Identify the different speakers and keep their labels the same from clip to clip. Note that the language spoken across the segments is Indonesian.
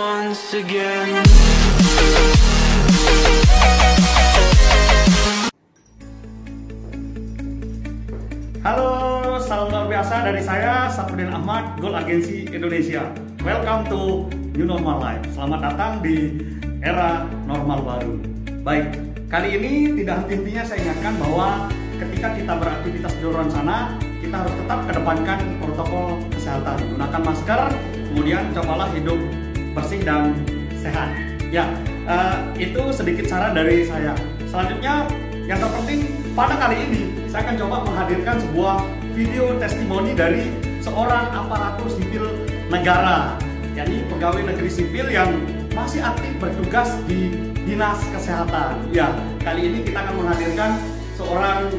Speaker 1: once again.
Speaker 2: Halo, salam luar biasa dari saya, Sapudin Ahmad, Goal Agency Indonesia. Welcome to New Normal Life. Selamat datang di era normal baru. Baik, kali ini tidak henti-hentinya saya ingatkan bahwa ketika kita beraktivitas di luar sana, kita harus tetap kedepankan protokol kesehatan. Gunakan masker, kemudian cobalah hidup bersih dan sehat. Ya, itu sedikit saran dari saya. Selanjutnya, yang terpenting pada kali ini saya akan coba menghadirkan sebuah video testimoni dari seorang aparatur sipil negara, yakni pegawai negeri sipil yang masih aktif bertugas di Dinas Kesehatan. Ya, kali ini kita akan menghadirkan seorang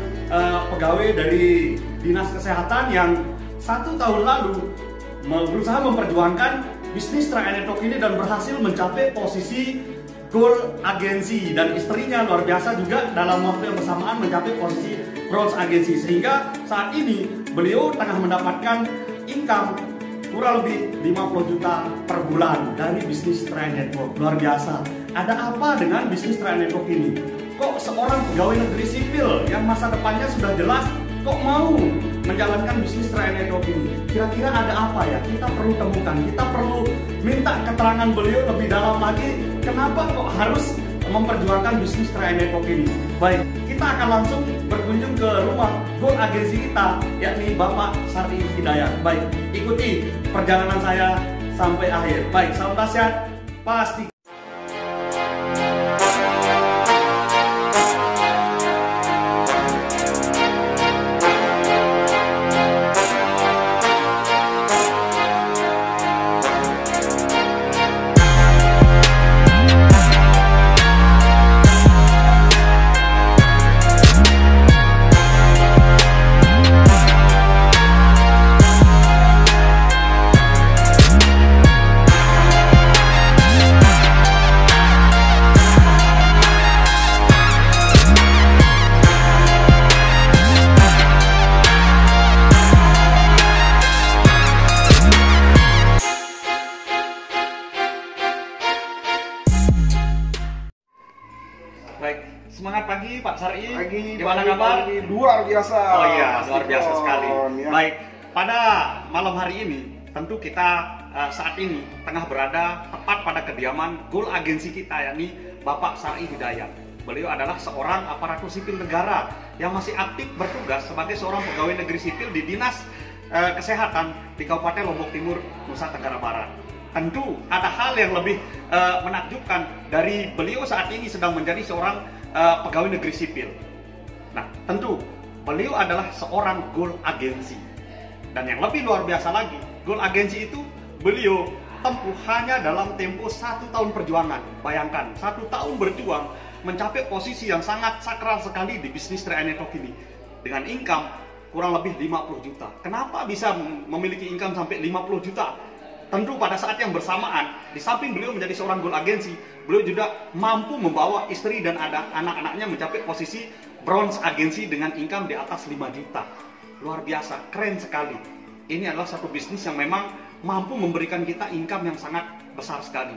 Speaker 2: pegawai dari Dinas Kesehatan yang 1 tahun lalu berusaha memperjuangkan bisnis Try and Talk ini dan berhasil mencapai posisi Goal Agency, dan istrinya luar biasa juga dalam waktu yang bersamaan mencapai posisi Bronze Agency, sehingga saat ini beliau tengah mendapatkan income kurang lebih 50 juta per bulan dari bisnis Try and Talk. Luar biasa. Ada apa dengan bisnis Try and Talk ini? Kok seorang pegawai negeri sipil yang masa depannya sudah jelas kok mau menjalankan bisnis Try and Talk ini? Kira-kira ada apa ya? Kita perlu temukan, kita perlu minta keterangan beliau lebih dalam lagi. Kenapa kok harus memperjuangkan bisnis Try and Talk ini? Baik, kita akan langsung berkunjung ke rumah Goal Agency kita, yakni Bapak Sari Hidayat. Baik, ikuti perjalanan saya sampai akhir. Baik, salam dahsyat, pasti. Baik, semangat pagi Pak Sari.
Speaker 3: Pagi,
Speaker 2: gimana kabar?
Speaker 3: Luar biasa.
Speaker 2: Oh iya, luar biasa sekali.
Speaker 3: Ya.
Speaker 2: Baik, pada malam hari ini tentu kita saat ini tengah berada tepat pada kediaman Goal Agency kita, yakni Bapak Sari Hidayat. Beliau adalah seorang aparatur sipil negara yang masih aktif bertugas sebagai seorang pegawai negeri sipil di Dinas Kesehatan di Kabupaten Lombok Timur, Nusa Tenggara Barat. Tentu ada hal yang lebih menakjubkan dari beliau saat ini sedang menjadi seorang pegawai negeri sipil. Nah, tentu beliau adalah seorang Goal Agency. Dan yang lebih luar biasa lagi, Goal Agency itu beliau tempuh hanya dalam tempo 1 tahun perjuangan. Bayangkan, 1 tahun berjuang mencapai posisi yang sangat sakral sekali di bisnis Try and Talk ini. Dengan income kurang lebih 50 juta. Kenapa bisa memiliki income sampai 50 juta? Tentu pada saat yang bersamaan, di samping beliau menjadi seorang Goal Agency, beliau juga mampu membawa istri dan anak-anaknya mencapai posisi Bronze Agency dengan income di atas 5 juta. Luar biasa, keren sekali. Ini adalah satu bisnis yang memang mampu memberikan kita income yang sangat besar sekali.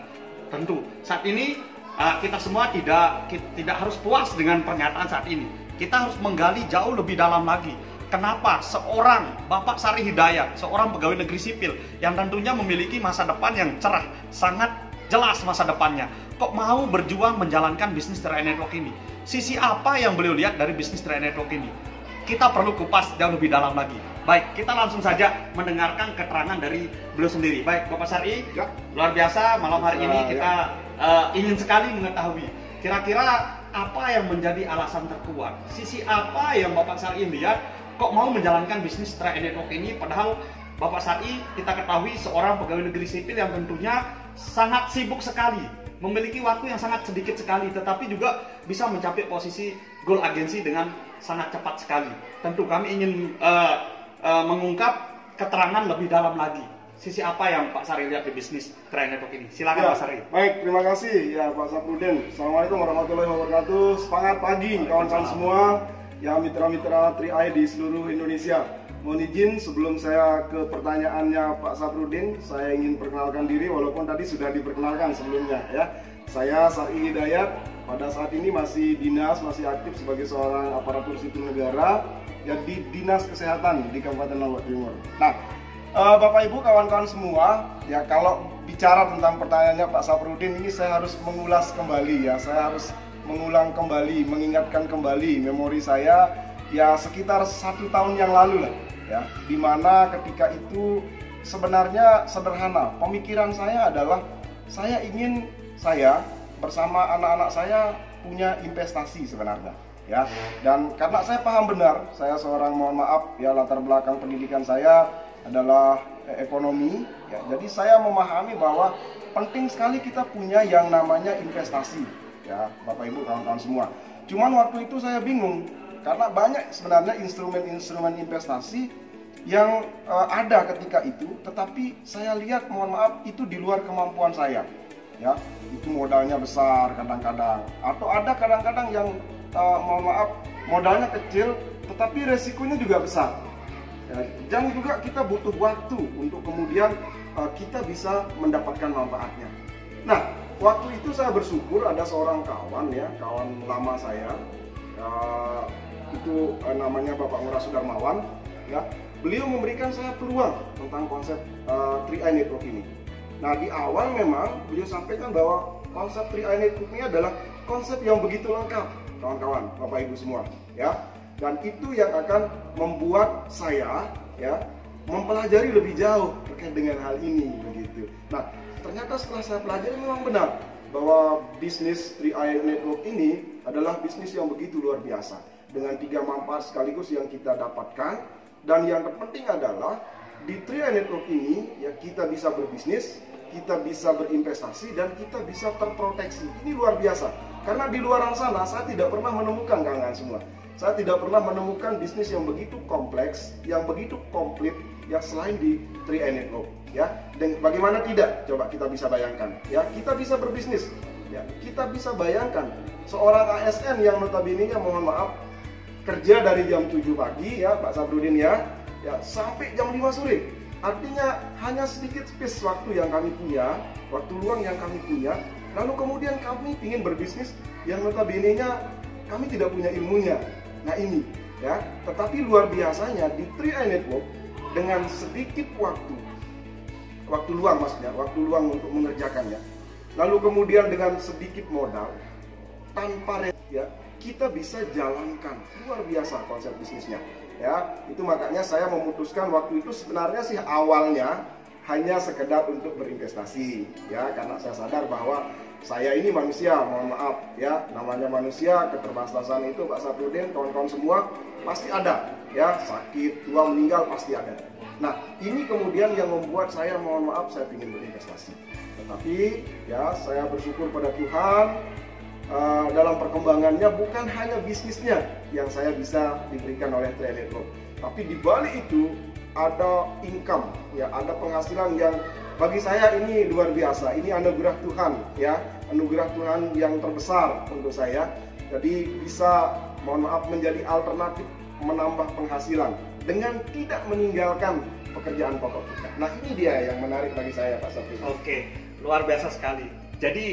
Speaker 2: Tentu, saat ini kita semua tidak harus puas dengan pernyataan saat ini. Kita harus menggali jauh lebih dalam lagi. Kenapa seorang Bapak Sari Hidayat, seorang pegawai negeri sipil yang tentunya memiliki masa depan yang cerah, sangat jelas masa depannya, kok mau berjuang menjalankan bisnis Try and Talk ini? Sisi apa yang beliau lihat dari bisnis Try and Talk ini? Kita perlu kupas jauh lebih dalam lagi. Baik, kita langsung saja mendengarkan keterangan dari beliau sendiri. Baik, Bapak Sari, ya. Luar biasa malam hari ini kita ingin sekali mengetahui kira-kira apa yang menjadi alasan terkuat. Sisi apa yang Bapak Sari lihat kok mau menjalankan bisnis Try and Talk ini, padahal Bapak Sari kita ketahui seorang pegawai negeri sipil yang tentunya sangat sibuk sekali, memiliki waktu yang sangat sedikit sekali, tetapi juga bisa mencapai posisi Goal Agency dengan sangat cepat sekali. Tentu kami ingin mengungkap keterangan lebih dalam lagi. Sisi apa yang Pak Sari lihat di bisnis Try and Talk ini? Silakan ya, Pak Sari.
Speaker 3: Baik, terima kasih ya Pak Sapudin. Assalamualaikum warahmatullahi wabarakatuh. Semangat pagi kawan-kawan semua. Ya, mitra-mitra Tri-i di seluruh Indonesia. mohon izin sebelum saya ke pertanyaannya Pak Saprudin, saya ingin perkenalkan diri walaupun tadi sudah diperkenalkan sebelumnya ya. Saya Sar'i Hidayat, pada saat ini masih masih aktif sebagai seorang aparatur sipil negara ya di Dinas Kesehatan di Kabupaten Lombok Timur. Nah, Bapak Ibu kawan-kawan semua, ya kalau bicara tentang pertanyaannya Pak Saprudin ini saya harus mengulas kembali ya, saya harus mengulang kembali, mengingatkan kembali memori saya ya sekitar 1 tahun yang lalu lah ya, dimana ketika itu sebenarnya sederhana, pemikiran saya adalah saya ingin bersama anak-anak saya punya investasi sebenarnya ya, dan karena saya paham benar, saya seorang mohon maaf ya latar belakang pendidikan saya adalah ekonomi ya, jadi saya memahami bahwa penting sekali kita punya yang namanya investasi ya Bapak Ibu kawan-kawan semua. Cuman waktu itu saya bingung karena banyak sebenarnya instrumen-instrumen investasi yang ada ketika itu, tetapi saya lihat mohon maaf itu di luar kemampuan saya ya, itu modalnya besar kadang-kadang, atau ada kadang-kadang yang mohon maaf modalnya kecil tetapi resikonya juga besar ya, dan juga kita butuh waktu untuk kemudian kita bisa mendapatkan manfaatnya. Nah, waktu itu saya bersyukur ada seorang kawan ya, kawan lama saya itu namanya Bapak Ngurah Sudarmawan ya, beliau memberikan saya peluang tentang konsep 3i Network ini. Nah, di awal memang beliau sampaikan bahwa konsep 3i Network ini adalah konsep yang begitu lengkap, kawan-kawan, Bapak Ibu semua, ya. Dan itu yang akan membuat saya, ya, mempelajari lebih jauh terkait dengan hal ini, begitu. Nah, ternyata setelah saya pelajari memang benar bahwa bisnis 3i Network ini adalah bisnis yang begitu luar biasa dengan 3 manfaat sekaligus yang kita dapatkan. Dan yang terpenting adalah di 3i Network ini ya kita bisa berbisnis, kita bisa berinvestasi, dan kita bisa terproteksi. Ini luar biasa. Karena di luar sana saya tidak pernah menemukan kawan-kawan semua. Saya tidak pernah menemukan bisnis yang begitu kompleks, yang begitu komplit yang selain di 3i Network ya. Dan bagaimana tidak? Coba kita bisa bayangkan ya, kita bisa berbisnis ya. Kita bisa bayangkan seorang ASN yang notabene-nya mohon maaf kerja dari jam 7 pagi ya Pak Saprudin ya sampai jam 5 sore. Artinya hanya sedikit space waktu yang kami punya, waktu luang yang kami punya. Lalu kemudian kami ingin berbisnis yang notabene-nya kami tidak punya ilmunya. Nah ini ya, tetapi luar biasanya di 3i Network dengan sedikit waktu luang maksudnya, waktu luang untuk mengerjakannya. Lalu kemudian dengan sedikit modal tanpa ya kita bisa jalankan luar biasa konsep bisnisnya ya. Itu makanya saya memutuskan waktu itu sebenarnya sih awalnya hanya sekedar untuk berinvestasi ya, karena saya sadar bahwa saya ini manusia, mohon maaf ya, namanya manusia, keterbatasan itu Pak Saprudin, kawan-kawan semua pasti ada ya, sakit, tua, meninggal pasti ada. Nah ini kemudian yang membuat saya mohon maaf saya ingin berinvestasi, tetapi ya saya bersyukur pada Tuhan. Dalam perkembangannya bukan hanya bisnisnya yang saya bisa diberikan oleh 3i Network, tapi di balik itu ada income ya, ada penghasilan yang bagi saya ini luar biasa. Ini anugerah Tuhan ya, anugerah Tuhan yang terbesar untuk saya. Jadi bisa mohon maaf menjadi alternatif menambah penghasilan dengan tidak meninggalkan pekerjaan pokok kita. Nah ini dia yang menarik bagi saya Pak Saprudin.
Speaker 2: Oke, luar biasa sekali. Jadi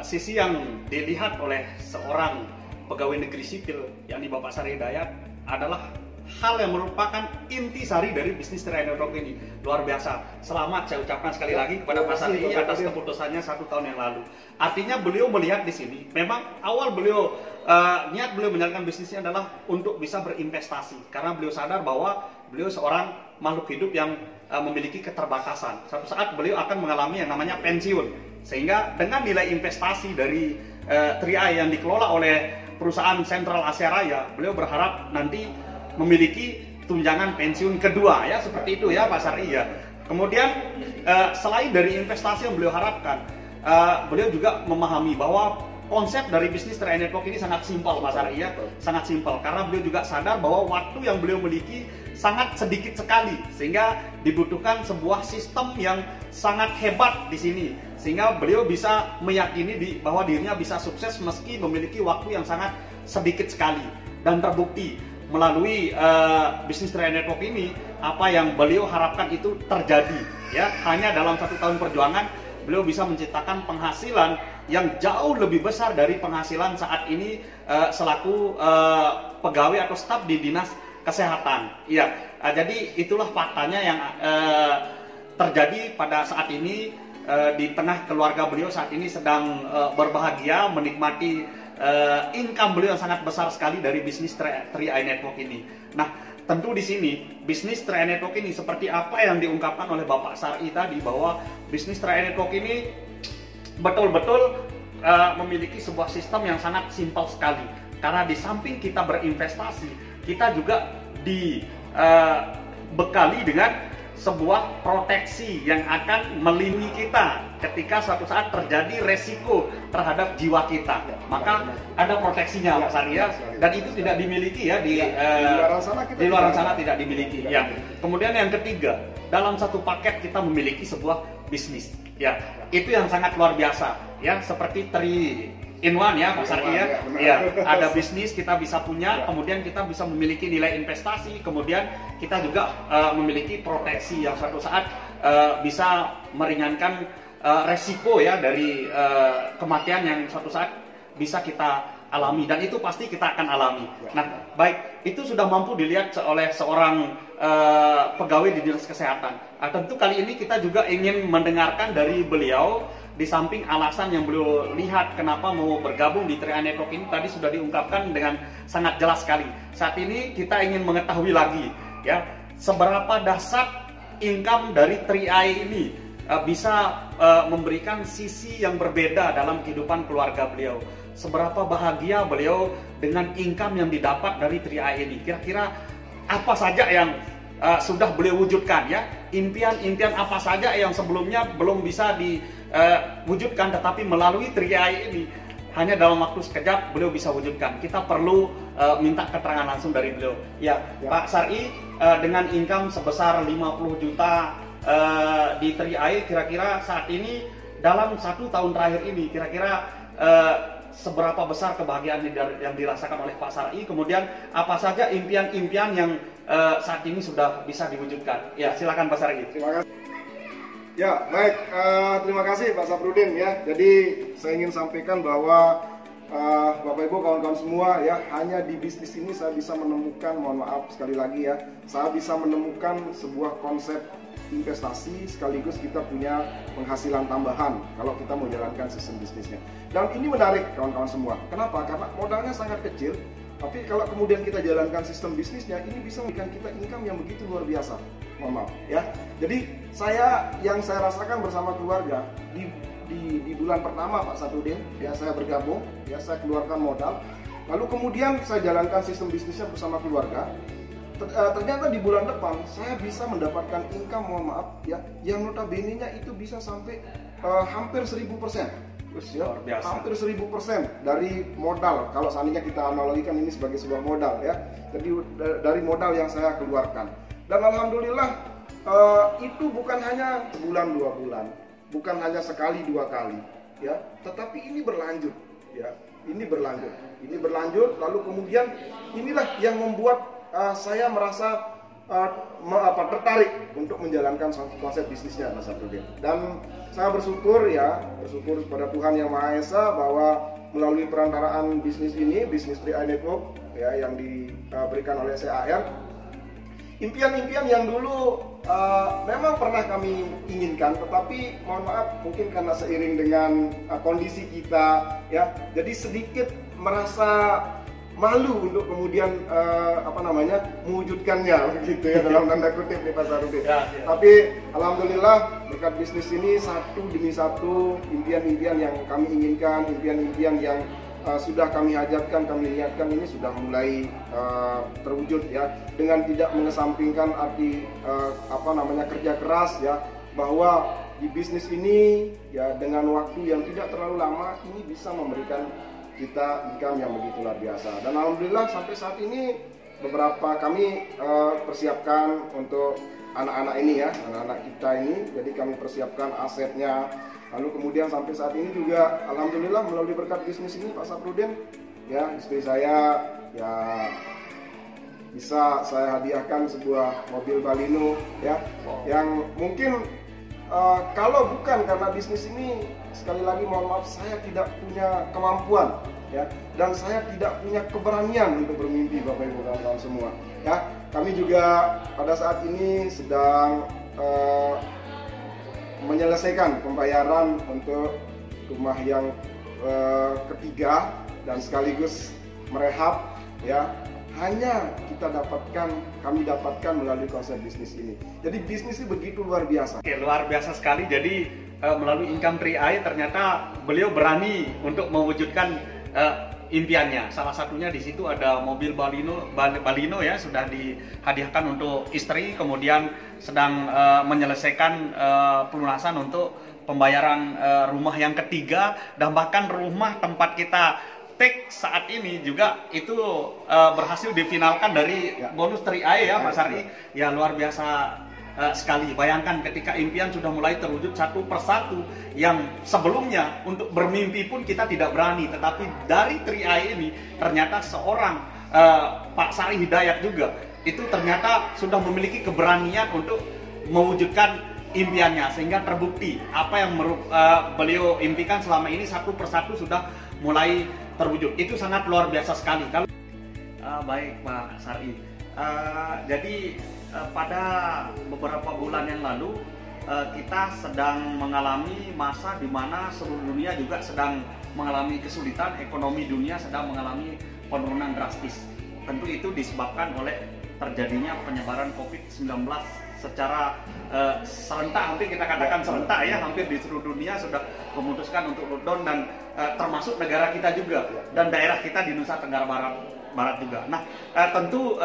Speaker 2: sisi yang dilihat oleh seorang pegawai negeri sipil yakni Bapak Sar'i Hidayat adalah hal yang merupakan intisari dari bisnis 3i Network ini. Luar biasa. Selamat saya ucapkan sekali lagi kepada Pak Sar'i atas keputusannya 1 tahun yang lalu. Artinya beliau melihat di sini, memang awal beliau niat beliau menjalankan bisnisnya adalah untuk bisa berinvestasi, karena beliau sadar bahwa beliau seorang makhluk hidup yang memiliki keterbatasan. Suatu saat beliau akan mengalami yang namanya pensiun. Sehingga dengan nilai investasi dari 3i yang dikelola oleh perusahaan Sentral Asia Raya, beliau berharap nanti memiliki tunjangan pensiun kedua ya, seperti itu ya Pak Sar'i ya. Kemudian selain dari investasi yang beliau harapkan, beliau juga memahami bahwa konsep dari bisnis 3i Network ini sangat simpel Pak Sar'i ya, sangat simpel, karena beliau juga sadar bahwa waktu yang beliau miliki sangat sedikit sekali, sehingga dibutuhkan sebuah sistem yang sangat hebat di sini, sehingga beliau bisa meyakini bahwa dirinya bisa sukses meski memiliki waktu yang sangat sedikit sekali. Dan terbukti melalui bisnis Tri Network ini, apa yang beliau harapkan itu terjadi. Ya, hanya dalam 1 tahun perjuangan beliau bisa menciptakan penghasilan yang jauh lebih besar dari penghasilan saat ini selaku pegawai atau staf di dinas kesehatan. Iya, jadi itulah faktanya yang terjadi pada saat ini. Di tengah keluarga beliau saat ini sedang berbahagia menikmati income beliau yang sangat besar sekali dari bisnis 3i Network ini. Nah, tentu di sini bisnis 3i Network ini seperti apa yang diungkapkan oleh Bapak Sar'i tadi, bahwa bisnis 3i Network ini betul-betul memiliki sebuah sistem yang sangat simpel sekali. Karena di samping kita berinvestasi, kita juga dibekali dengan sebuah proteksi yang akan melindungi kita ketika suatu saat terjadi resiko terhadap jiwa kita. Maka ada proteksinya, Pak Sar'i, ya, dan itu tidak dimiliki ya di luar sana tidak dimiliki. Ya. Kemudian yang ketiga, dalam satu paket kita memiliki sebuah bisnis. Ya, itu yang sangat luar biasa. Ya, seperti 3-in-1 ya, Pak Sar'i, ya. Ya, ada bisnis kita bisa punya, kemudian kita bisa memiliki nilai investasi, kemudian kita juga memiliki proteksi yang suatu saat bisa meringankan resiko ya dari kematian yang suatu saat bisa kita alami, dan itu pasti kita akan alami. Nah, baik, itu sudah mampu dilihat oleh seorang pegawai di dinas kesehatan. Nah, tentu kali ini kita juga ingin mendengarkan dari beliau. Di samping alasan yang beliau lihat kenapa mau bergabung di 3i Network ini tadi sudah diungkapkan dengan sangat jelas sekali. Saat ini kita ingin mengetahui lagi ya, seberapa dahsyat income dari 3i ini bisa memberikan sisi yang berbeda dalam kehidupan keluarga beliau. Seberapa bahagia beliau dengan income yang didapat dari 3i ini. Kira-kira apa saja yang sudah beliau wujudkan ya? Impian-impian apa saja yang sebelumnya belum bisa diwujudkan, tetapi melalui 3i ini hanya dalam waktu sekejap beliau bisa wujudkan. Kita perlu minta keterangan langsung dari beliau. Ya. Pak Sar'i, dengan income sebesar 50 juta di 3i, kira-kira saat ini dalam 1 tahun terakhir ini kira-kira seberapa besar kebahagiaan yang dirasakan oleh Pak Sar'i, kemudian apa saja impian-impian yang saat ini sudah bisa diwujudkan. Ya, silakan Pak Sar'i.
Speaker 3: Terima kasih. Ya, baik. Terima kasih Pak Safrudin ya. Jadi saya ingin sampaikan bahwa Bapak Ibu, kawan-kawan semua ya, hanya di bisnis ini saya bisa menemukan, mohon maaf sekali lagi ya, saya bisa menemukan sebuah konsep investasi sekaligus kita punya penghasilan tambahan kalau kita mau jalankan sistem bisnisnya. Dan ini menarik kawan-kawan semua. Kenapa? Karena modalnya sangat kecil, tapi kalau kemudian kita jalankan sistem bisnisnya, ini bisa memberikan kita income yang begitu luar biasa. Mohon maaf ya. Jadi yang saya rasakan bersama keluarga di bulan pertama Pak Safrudin ya, saya bergabung ya, saya keluarkan modal, lalu kemudian saya jalankan sistem bisnisnya bersama keluarga. Ternyata di bulan depan saya bisa mendapatkan income, mohon maaf ya, yang notabene-nya itu bisa sampai hampir 1000%. Ya, hampir 1000% dari modal. Kalau seandainya kita analogikan ini sebagai sebuah modal ya, jadi dari modal yang saya keluarkan. Dan alhamdulillah itu bukan hanya sebulan 2 bulan, bukan hanya sekali 2 kali ya, tetapi ini berlanjut ya, ini berlanjut, lalu kemudian inilah yang membuat saya merasa tertarik untuk menjalankan konsep bisnisnya Mas Safrudin. Dan saya bersyukur kepada Tuhan Yang Maha Esa bahwa melalui perantaraan bisnis ini, bisnis 3i Network ya, yang diberikan oleh CAR, impian-impian yang dulu memang pernah kami inginkan, tetapi mohon maaf mungkin karena seiring dengan kondisi kita ya, jadi sedikit merasa malu untuk kemudian mewujudkannya begitu ya, dalam tanda kutip nih Pak Safrudin. Ya. Tapi alhamdulillah berkat bisnis ini satu demi satu impian-impian yang kami inginkan, impian-impian yang sudah kami hajatkan, kami lihatkan ini sudah mulai terwujud ya, dengan tidak mengesampingkan arti kerja keras ya, bahwa di bisnis ini ya dengan waktu yang tidak terlalu lama ini bisa memberikan kita income yang begitu luar biasa. Dan alhamdulillah sampai saat ini beberapa kami persiapkan untuk anak-anak ini ya, anak-anak kita ini, jadi kami persiapkan asetnya. Lalu kemudian sampai saat ini juga alhamdulillah melalui berkat bisnis ini Pak Safrudin ya, istri saya ya bisa saya hadiahkan sebuah mobil Baleno ya, yang mungkin kalau bukan karena bisnis ini, sekali lagi mohon maaf, saya tidak punya kemampuan ya, dan saya tidak punya keberanian untuk bermimpi, Bapak Ibu kawan-kawan semua ya. Kami juga pada saat ini sedang menyelesaikan pembayaran untuk rumah yang ketiga dan sekaligus merehab ya. Hanya kami dapatkan melalui konsep bisnis ini. Jadi bisnis ini begitu luar biasa.
Speaker 2: Oke, luar biasa sekali. Jadi melalui Income 3i ternyata beliau berani untuk mewujudkan impiannya. Salah satunya di situ ada mobil Baleno ya, sudah dihadiahkan untuk istri, kemudian sedang menyelesaikan pelunasan untuk pembayaran rumah yang ketiga, dan bahkan rumah tempat kita take saat ini juga itu berhasil difinalkan dari bonus 3i ya, Pak Sari. Ya, luar biasa sekali. Bayangkan ketika impian sudah mulai terwujud satu persatu, yang sebelumnya untuk bermimpi pun kita tidak berani, tetapi dari 3i ini ternyata seorang Pak Sari Hidayat juga itu ternyata sudah memiliki keberanian untuk mewujudkan impiannya, sehingga terbukti apa yang beliau impikan selama ini satu persatu sudah mulai terwujud. Itu sangat luar biasa sekali. Kalau baik Pak Sari, jadi pada beberapa bulan yang lalu kita sedang mengalami masa di mana seluruh dunia juga sedang mengalami kesulitan, ekonomi dunia sedang mengalami penurunan drastis. Tentu itu disebabkan oleh terjadinya penyebaran COVID-19 secara serentak, hampir kita katakan serentak ya, hampir di seluruh dunia sudah memutuskan untuk lockdown, dan termasuk negara kita juga dan daerah kita di Nusa Tenggara Barat juga. Nah, tentu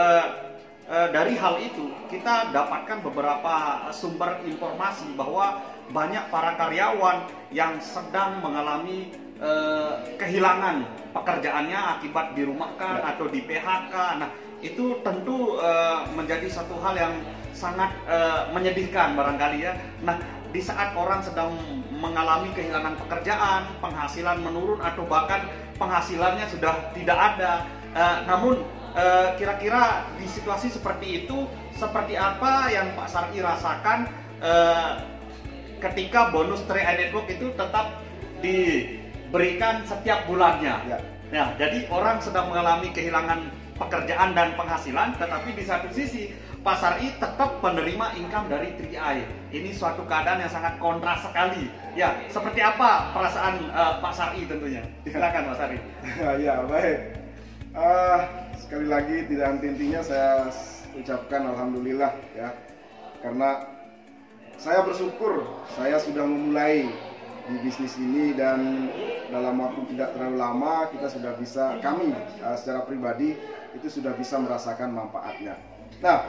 Speaker 2: dari hal itu kita dapatkan beberapa sumber informasi bahwa banyak para karyawan yang sedang mengalami kehilangan pekerjaannya akibat dirumahkan atau di PHK. Nah, itu tentu menjadi satu hal yang sangat menyedihkan barangkali ya. Nah, di saat orang sedang mengalami kehilangan pekerjaan, penghasilan menurun atau bahkan penghasilannya sudah tidak ada, namun kira-kira di situasi seperti itu, seperti apa yang Pak Sari rasakan ketika bonus 3i Network itu tetap diberikan setiap bulannya? Ya, jadi orang sedang mengalami kehilangan pekerjaan dan penghasilan, tetapi di satu sisi Pak Sari tetap menerima income dari 3i. Ini suatu keadaan yang sangat kontras sekali. Ya, seperti apa perasaan Pak Sari tentunya? Silakan Pak Sari.
Speaker 3: Ya, baik. Sekali lagi tidak henti-hentinya saya ucapkan alhamdulillah ya, karena saya bersyukur saya sudah memulai di bisnis ini, dan dalam waktu tidak terlalu lama kita sudah bisa, kami secara pribadi itu sudah bisa merasakan manfaatnya. Nah,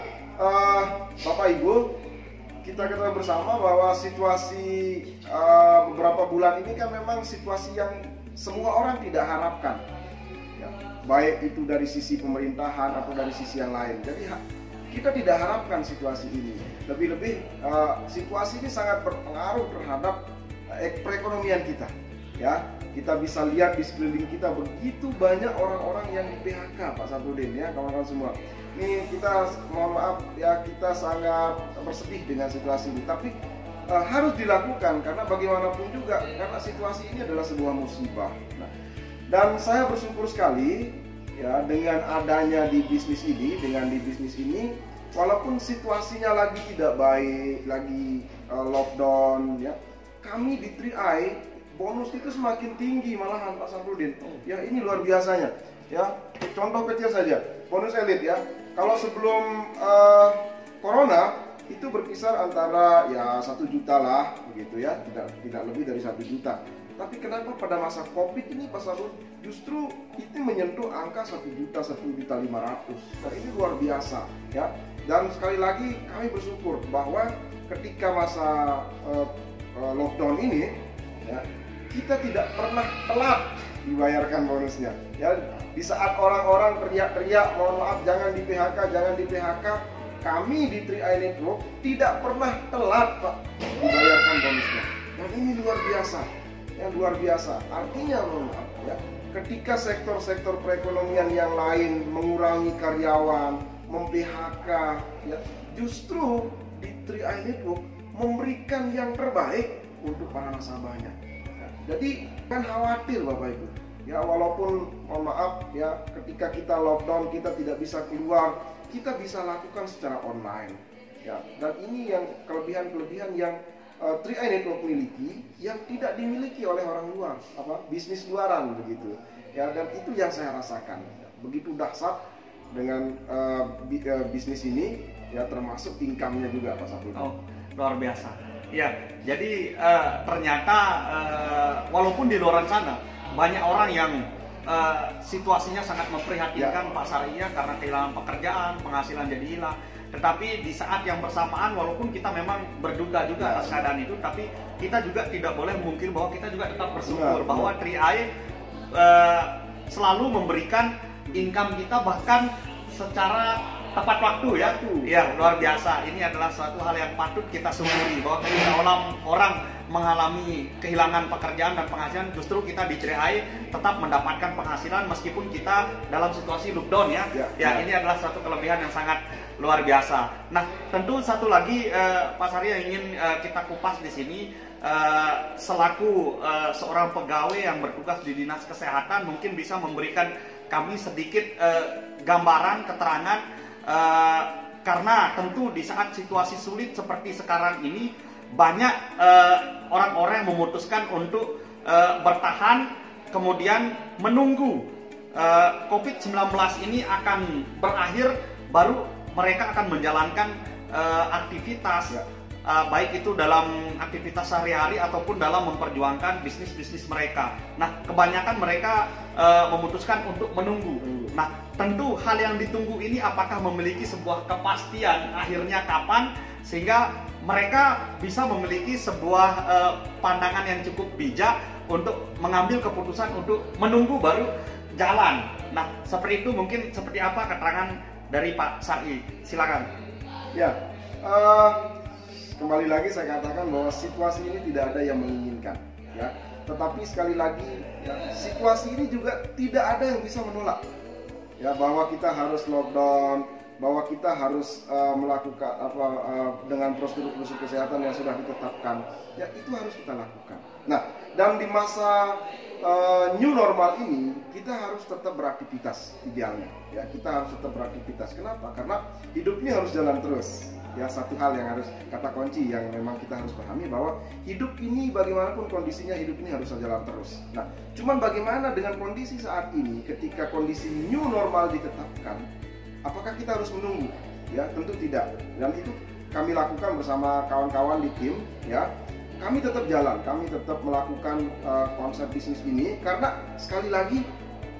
Speaker 3: Bapak Ibu, kita ketahui bersama bahwa situasi beberapa bulan ini kan memang situasi yang semua orang tidak harapkan ya, baik itu dari sisi pemerintahan atau dari sisi yang lain. Jadi kita tidak harapkan situasi ini. Lebih-lebih situasi ini sangat berpengaruh terhadap perekonomian kita. Ya, kita bisa lihat di sekeliling kita begitu banyak orang-orang yang di PHK, Pak Samsudin ya, kawan-kawan semua. Ini kita mohon maaf ya, kita sangat bersedih dengan situasi ini. Tapi harus dilakukan karena bagaimanapun juga karena situasi ini adalah sebuah musibah. Nah, dan saya bersyukur sekali ya dengan adanya di bisnis ini, walaupun situasinya lagi tidak baik, lagi lockdown ya, kami di 3i bonus itu semakin tinggi malahan Pak Samsudin. Ya, ini luar biasanya ya. Contoh kecil saja, bonus elit ya. Kalau sebelum corona itu berkisar antara ya 1 juta lah begitu ya, tidak lebih dari 1 juta. Tapi kenapa pada masa Covid ini Pak Samsudin justru itu menyentuh angka 1 juta, 1.500.000. Nah, ini luar biasa ya. Dan sekali lagi kami bersyukur bahwa ketika masa lockdown ini ya, kita tidak pernah telat dibayarkan bonusnya ya. Di saat orang-orang teriak-teriak mohon maaf jangan di PHK, jangan di PHK, kami di 3i Network tidak pernah telat Pak dibayarkan bonusnya. Dan ini luar biasa ya, luar biasa. Artinya mohon maaf ya, ketika sektor-sektor perekonomian yang lain mengurangi karyawan, mem-PHK, ya, justru di 3i Network memberikan yang terbaik untuk para nasabahnya. Jadi kan khawatir Bapak Ibu, ya walaupun mohon maaf ya ketika kita lockdown kita tidak bisa keluar, kita bisa lakukan secara online. Ya, dan ini yang kelebihan-kelebihan yang 3i Network miliki yang tidak dimiliki oleh orang luar, bisnis luaran begitu. Ya, dan itu yang saya rasakan. Begitu dahsyat dengan bisnis ini, ya termasuk income-nya juga Pak Saputra.
Speaker 2: Oh, luar biasa. Ya, jadi ternyata walaupun di luar sana banyak orang yang situasinya sangat memprihatinkan, Pak Sarya, karena kehilangan pekerjaan, penghasilan jadi hilang. Tetapi di saat yang bersamaan, walaupun kita memang berduka juga atas keadaan itu, tapi kita juga tidak boleh mungkin bahwa kita juga tetap bersyukur bahwa 3i selalu memberikan income kita bahkan secara tepat waktu ya. Ya, luar biasa. Ini adalah suatu hal yang patut kita syukuri bahwa ketika orang mengalami kehilangan pekerjaan dan penghasilan, justru kita di 3i tetap mendapatkan penghasilan meskipun kita dalam situasi lockdown ya. Ini adalah suatu kelebihan yang sangat luar biasa. Nah, tentu satu lagi Pak Sarya ingin kita kupas di sini selaku seorang pegawai yang bertugas di Dinas Kesehatan, mungkin bisa memberikan kami sedikit gambaran, keterangan, karena tentu di saat situasi sulit seperti sekarang ini banyak orang-orang yang memutuskan untuk bertahan kemudian menunggu COVID-19 ini akan berakhir baru mereka akan menjalankan aktivitas baik itu dalam aktivitas sehari-hari ataupun dalam memperjuangkan bisnis-bisnis mereka. Nah, kebanyakan mereka memutuskan untuk menunggu. Nah, tentu hal yang ditunggu ini apakah memiliki sebuah kepastian akhirnya kapan, sehingga mereka bisa memiliki sebuah pandangan yang cukup bijak untuk mengambil keputusan untuk menunggu baru jalan. Nah, seperti itu mungkin seperti apa keterangan dari Pak Sari? Silakan.
Speaker 3: Ya, kembali lagi saya katakan bahwa situasi ini tidak ada yang menginginkan, ya. Tetapi sekali lagi, ya, situasi ini juga tidak ada yang bisa menolak, ya, bahwa kita harus lockdown, bahwa kita harus melakukan dengan prosedur-prosedur kesehatan yang sudah ditetapkan, ya itu harus kita lakukan. Nah, dan di masa new normal ini kita harus tetap beraktivitas idealnya, ya kita harus tetap beraktivitas. Kenapa? Karena hidup ini harus jalan terus. Ya, satu hal yang harus kata kunci yang memang kita harus pahami bahwa hidup ini bagaimanapun kondisinya, hidup ini harus jalan terus. Nah, cuman bagaimana dengan kondisi saat ini ketika kondisi new normal ditetapkan? Apakah kita harus menunggu? Ya, tentu tidak. Dan itu kami lakukan bersama kawan-kawan di tim, ya. Kami tetap jalan, kami tetap melakukan konsep bisnis ini karena sekali lagi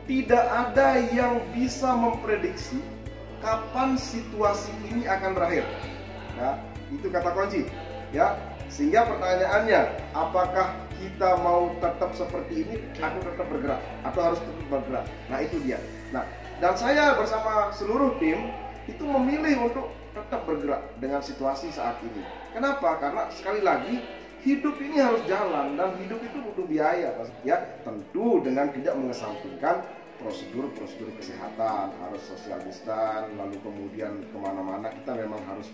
Speaker 3: tidak ada yang bisa memprediksi kapan situasi ini akan berakhir. Ya, itu kata kunci. Ya, sehingga pertanyaannya, apakah kita mau tetap seperti ini atau tetap bergerak atau harus tetap bergerak? Nah, itu dia. Nah, dan saya bersama seluruh tim itu memilih untuk tetap bergerak dengan situasi saat ini. Kenapa? Karena sekali lagi hidup ini harus jalan dan hidup itu butuh biaya, ya tentu dengan tidak mengesampingkan prosedur-prosedur kesehatan, harus social distance, lalu kemudian kemana-mana kita memang harus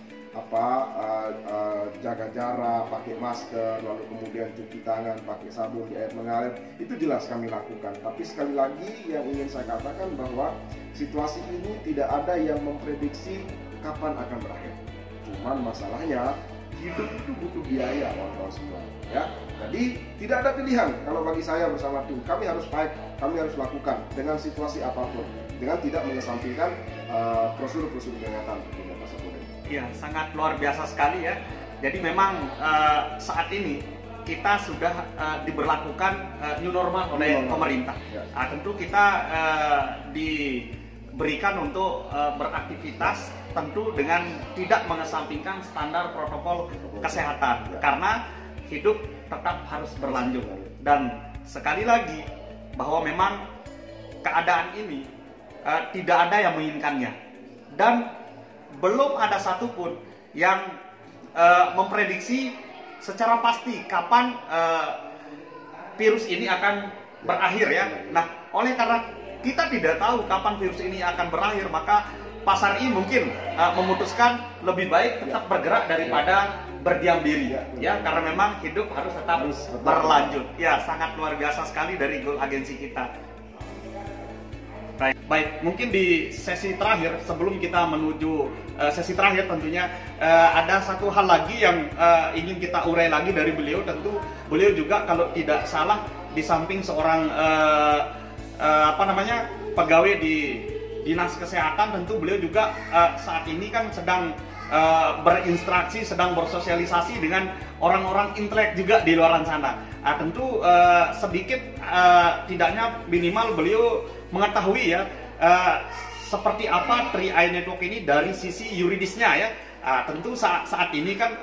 Speaker 3: jaga jarak, pakai masker, lalu kemudian cuci tangan, pakai sabun di air mengalir, itu jelas kami lakukan. Tapi sekali lagi yang ingin saya katakan bahwa situasi ini tidak ada yang memprediksi kapan akan berakhir. Cuman masalahnya hidup itu butuh biaya, kawan-kawan semua, ya. Jadi tidak ada pilihan. Kalau bagi saya bersama tim, kami harus fight, kami harus lakukan dengan situasi apapun, dengan tidak mengesampingkan prosedur-prosedur kesehatan.
Speaker 2: Iya, sangat luar biasa sekali ya. Jadi memang saat ini kita sudah diberlakukan new normal oleh pemerintah. Ya. Nah, tentu kita diberikan untuk beraktivitas tentu dengan tidak mengesampingkan standar protokol kesehatan, karena hidup tetap harus berlanjut. Dan sekali lagi bahwa memang keadaan ini tidak ada yang menginginkannya, dan belum ada satupun yang memprediksi secara pasti kapan virus ini akan berakhir ya. Nah, oleh karena kita tidak tahu kapan virus ini akan berakhir, maka Pak Sari mungkin memutuskan lebih baik tetap bergerak daripada berdiam diri, ya, karena memang hidup harus tetap berlanjut. Ya, sangat luar biasa sekali dari Goal Agensi kita. Baik, mungkin di sesi terakhir sebelum kita menuju sesi terakhir tentunya ada satu hal lagi yang ingin kita urai lagi dari beliau. Tentu beliau juga kalau tidak salah di samping seorang pegawai di Dinas Kesehatan, tentu beliau juga saat ini kan sedang berinteraksi, sedang bersosialisasi dengan orang-orang intelek juga di luar sana. Tentu sedikit tidaknya minimal beliau mengetahui ya seperti apa 3i Network ini dari sisi yuridisnya ya. Tentu saat ini kan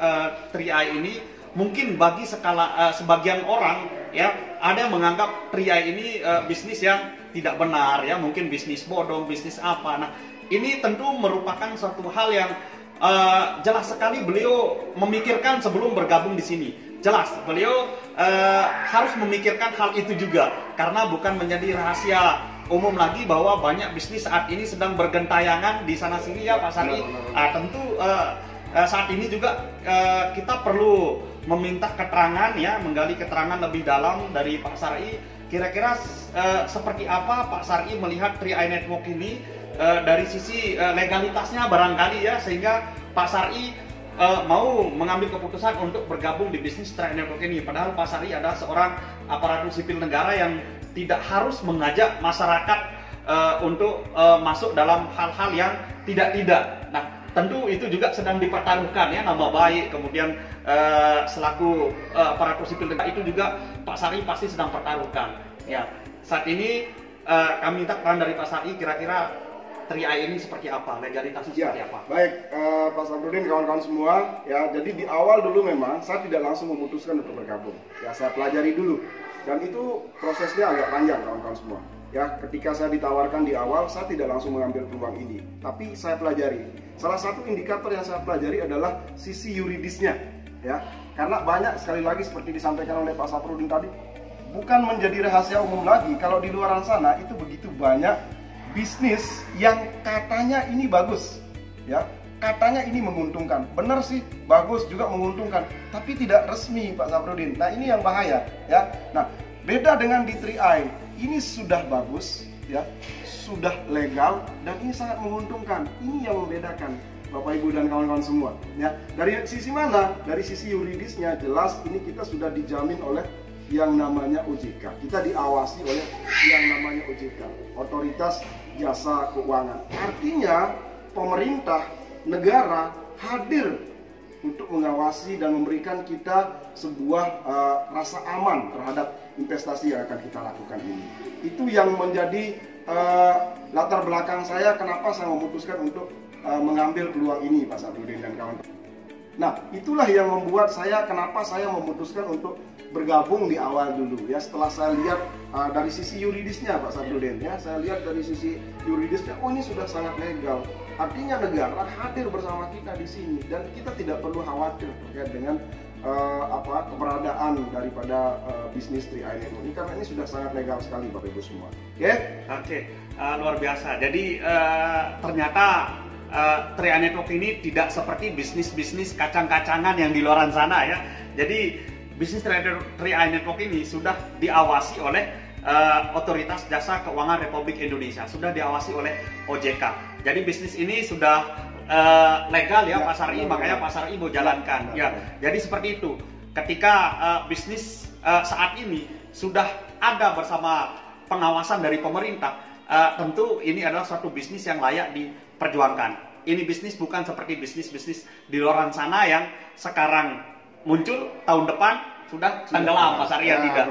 Speaker 2: 3i ini mungkin bagi sebagian orang ya ada yang menganggap 3i ini bisnis yang tidak benar ya, mungkin bisnis bodong, bisnis apa. Nah, ini tentu merupakan suatu hal yang jelas sekali beliau memikirkan sebelum bergabung di sini. Jelas beliau harus memikirkan hal itu juga, karena bukan menjadi rahasia umum lagi bahwa banyak bisnis saat ini sedang bergentayangan di sana sini ya Pak Sari. Tentu saat ini juga kita perlu meminta keterangan ya, menggali keterangan lebih dalam dari Pak Sari. Kira-kira seperti apa Pak Sari melihat 3i Network ini dari sisi legalitasnya barangkali ya, sehingga Pak Sari mau mengambil keputusan untuk bergabung di bisnis 3i Network ini. Padahal Pak Sari adalah seorang aparatur sipil negara yang tidak harus mengajak masyarakat untuk masuk dalam hal-hal yang tidak-tidak. Nah, tentu itu juga sedang dipertaruhkan ya, nama baik, kemudian selaku aparatur sipil negara itu juga Pak Sari pasti sedang pertaruhkan. Ya, saat ini kami minta peran dari Pak Sari, kira-kira 3i ini seperti apa, legalitasnya seperti apa?
Speaker 3: Baik, Pak Samrudin, kawan-kawan semua, ya, jadi di awal dulu memang saya tidak langsung memutuskan untuk bergabung. Ya, saya pelajari dulu, dan itu prosesnya agak panjang, kawan-kawan semua. Ya, ketika saya ditawarkan di awal, saya tidak langsung mengambil peluang ini, tapi saya pelajari. Salah satu indikator yang saya pelajari adalah sisi yuridisnya, ya, karena banyak sekali lagi seperti disampaikan oleh Pak Samrudin tadi, bukan menjadi rahasia umum lagi kalau di luar sana itu begitu banyak bisnis yang katanya ini bagus, ya, katanya ini menguntungkan, benar sih, bagus juga menguntungkan, tapi tidak resmi Pak Samrudin. Nah, ini yang bahaya, ya. Nah, beda dengan di 3i, ini sudah bagus, ya, sudah legal, dan ini sangat menguntungkan. Ini yang membedakan Bapak Ibu dan kawan-kawan semua, ya. Dari sisi mana? Dari sisi yuridisnya jelas ini kita sudah dijamin oleh yang namanya OJK. Kita diawasi oleh yang namanya OJK, Otoritas Jasa Keuangan. Artinya pemerintah, negara hadir untuk mengawasi dan memberikan kita sebuah rasa aman terhadap investasi yang akan kita lakukan ini. Itu yang menjadi latar belakang saya kenapa saya memutuskan untuk mengambil peluang ini, Pak Samrudin dan kawan-kawan. Nah, itulah yang membuat saya, kenapa saya memutuskan untuk bergabung di awal dulu ya. Setelah saya lihat dari sisi yuridisnya Pak Samrudin ya, saya lihat dari sisi yuridisnya, oh ini sudah sangat legal. Artinya negara hadir bersama kita di sini dan kita tidak perlu khawatir terkait dengan keberadaan daripada bisnis 3i Network ini, karena ini sudah sangat legal sekali Bapak Ibu semua.
Speaker 2: Oke, luar biasa. Jadi ternyata 3i Network ini tidak seperti bisnis-bisnis kacang-kacangan yang di luar sana ya. Jadi bisnis 3i Network ini sudah diawasi oleh Otoritas Jasa Keuangan Republik Indonesia, sudah diawasi oleh OJK. Jadi bisnis ini sudah legal ya, Pak Sari, makanya Pak Sari mau jalankan. Ya, jadi seperti itu. Ketika bisnis saat ini sudah ada bersama pengawasan dari pemerintah, tentu ini adalah suatu bisnis yang layak diperjuangkan. Ini bisnis bukan seperti bisnis-bisnis di luar sana yang sekarang muncul, tahun depan sudah tenggelam Pak Sari, tidak.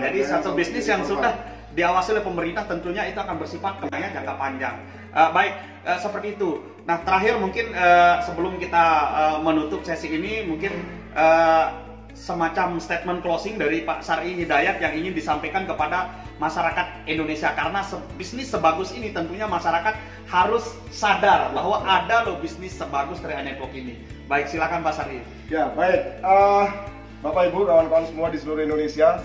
Speaker 2: Jadi satu bisnis yang sudah diawasi oleh pemerintah tentunya itu akan bersifat kemudian jangka panjang. Baik, seperti itu. Nah, terakhir mungkin sebelum kita menutup sesi ini, mungkin semacam statement closing dari Pak Sari Hidayat yang ingin disampaikan kepada masyarakat Indonesia, karena bisnis sebagus ini tentunya masyarakat harus sadar bahwa ada loh bisnis sebagus 3i Network ini. Baik, silakan Pak Sari.
Speaker 3: Ya, baik. Bapak Ibu, kawan-kawan semua di seluruh Indonesia,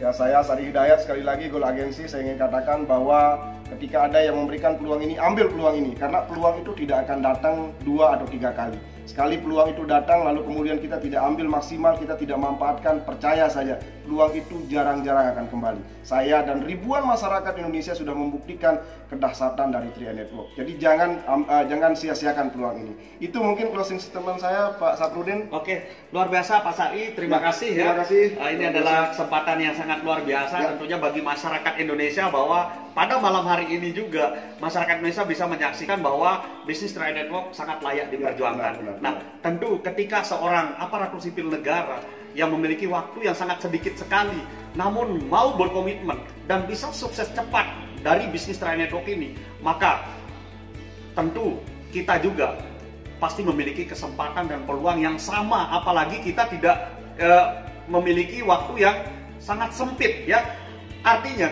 Speaker 3: Ya, saya Sari Hidayat, sekali lagi Goal Agency, saya ingin katakan bahwa ketika ada yang memberikan peluang ini, ambil peluang ini, karena peluang itu tidak akan datang 2 atau 3 kali. Sekali peluang itu datang lalu kemudian kita tidak ambil maksimal, kita tidak memanfaatkan, percaya saja peluang itu jarang-jarang akan kembali. Saya dan ribuan masyarakat Indonesia sudah membuktikan kedahsyatan dari 3i Network. Jadi jangan sia-siakan peluang ini. Itu mungkin closing statement saya, Pak Saprudin.
Speaker 2: Oke, luar biasa Pak Sari, terima kasih ya.
Speaker 3: Terima kasih.
Speaker 2: Ini adalah kesempatan yang sangat luar biasa tentunya bagi masyarakat Indonesia, bahwa pada malam hari ini juga masyarakat Indonesia bisa menyaksikan bahwa bisnis 3i Network sangat layak diperjuangkan. Nah, tentu ketika seorang aparatur sipil negara yang memiliki waktu yang sangat sedikit sekali, namun mau berkomitmen dan bisa sukses cepat dari bisnis 3i Network ini, maka tentu kita juga pasti memiliki kesempatan dan peluang yang sama, apalagi kita tidak memiliki waktu yang sangat sempit ya. Artinya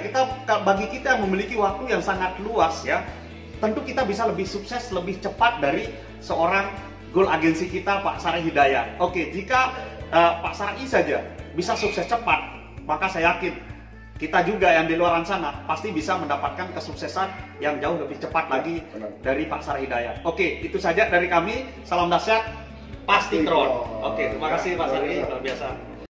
Speaker 2: bagi kita yang memiliki waktu yang sangat luas ya, tentu kita bisa lebih sukses, lebih cepat dari seorang goal agensi kita Pak Sari Hidayat. Oke, jika Pak Sari saja bisa sukses cepat, maka saya yakin kita juga yang di luar sana pasti bisa mendapatkan kesuksesan yang jauh lebih cepat lagi dari Pak Sari Hidayat. Oke, itu saja dari kami. Salam dahsyat, pasti kron. Oke, terima kasih Pak Sari, luar biasa.